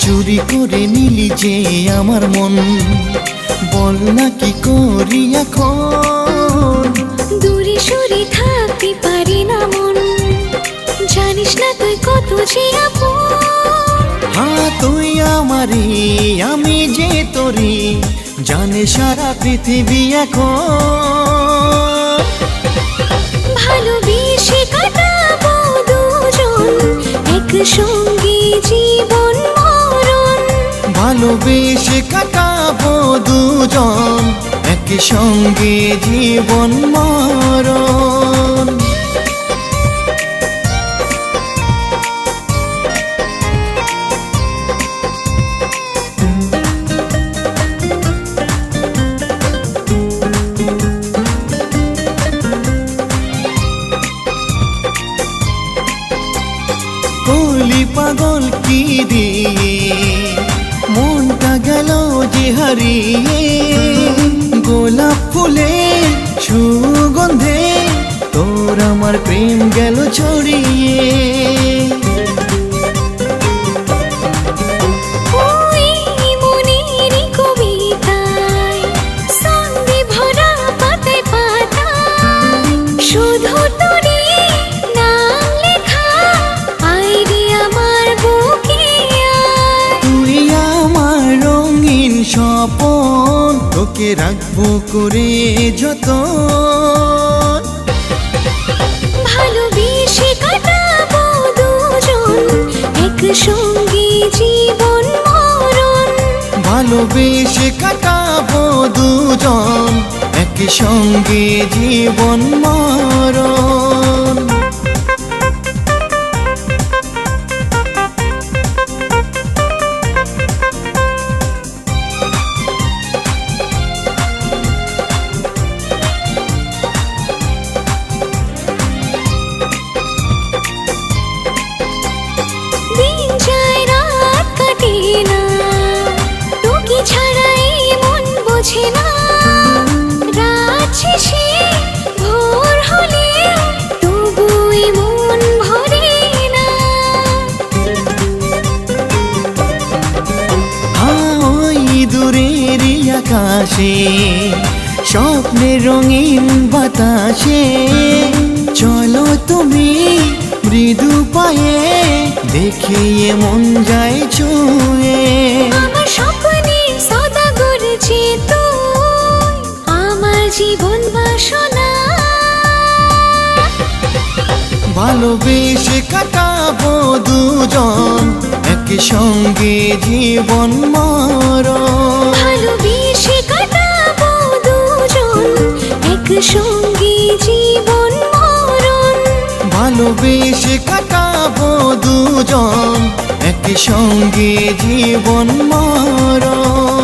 চুরি করে নিলি যে আমার মন, বল না কি করি এখন। দূরে সরে থাকতে পারি না মন, জানিস না তুই কত যে আপন। হ্যাঁ তুই আমারি, আমি যে তোরি, জানে সারা পৃথিবী এখন। ভালোবেসে কাটাবো দুজন একসঙ্গে জীবন মরণ। ভালোবেসে কাটাবো দুজন একসঙ্গে জীবন মরণ। কলি পাগল কি দিয়ে মনটা গেল যে হারিয়ে, গোলাপ ফুলে সুগন্ধে তোর আমার প্রেম গেল ছড়িয়ে। ওই মনেরই কবিতায় সন্ধে ভরা পাতায় পাতায় শুধু তোরই নাম লেখা। আয় রে আমার বুকে আয়। তুই আমার রঙিন স্বপন, তোকে রাখবো করে যতন। ভালোবেসে কাটাবো দুজন একসঙ্গে জীবন মরণ। ভালোবেসে কাটাবো দুজন একসঙ্গে জীবন মরণ। দিন যায় রাত কাটে না, তোকে ছাড়া এই মন বোঝে না। রাত শেষে ভোর হলে তবু এই মন ভরে না। ওই দূরের আকাশে স্বপ্নের রঙিন বাতাসে, চলো তুমি মৃদু পায়ে, দেখে মন যায় ছুঁয়ে। আমার স্বপ্নের সওদাগর যে তুই, আমার জীবন বাসনা। ভালোবেসে কাটাবো দুজন একসঙ্গে জীবন মরণ। ভালোবেসে কাটাবো দুজন একসঙ্গে জীবন মরণ। ভালোবেসে কাটাবো দুজন একসঙ্গে জীবন মরণ।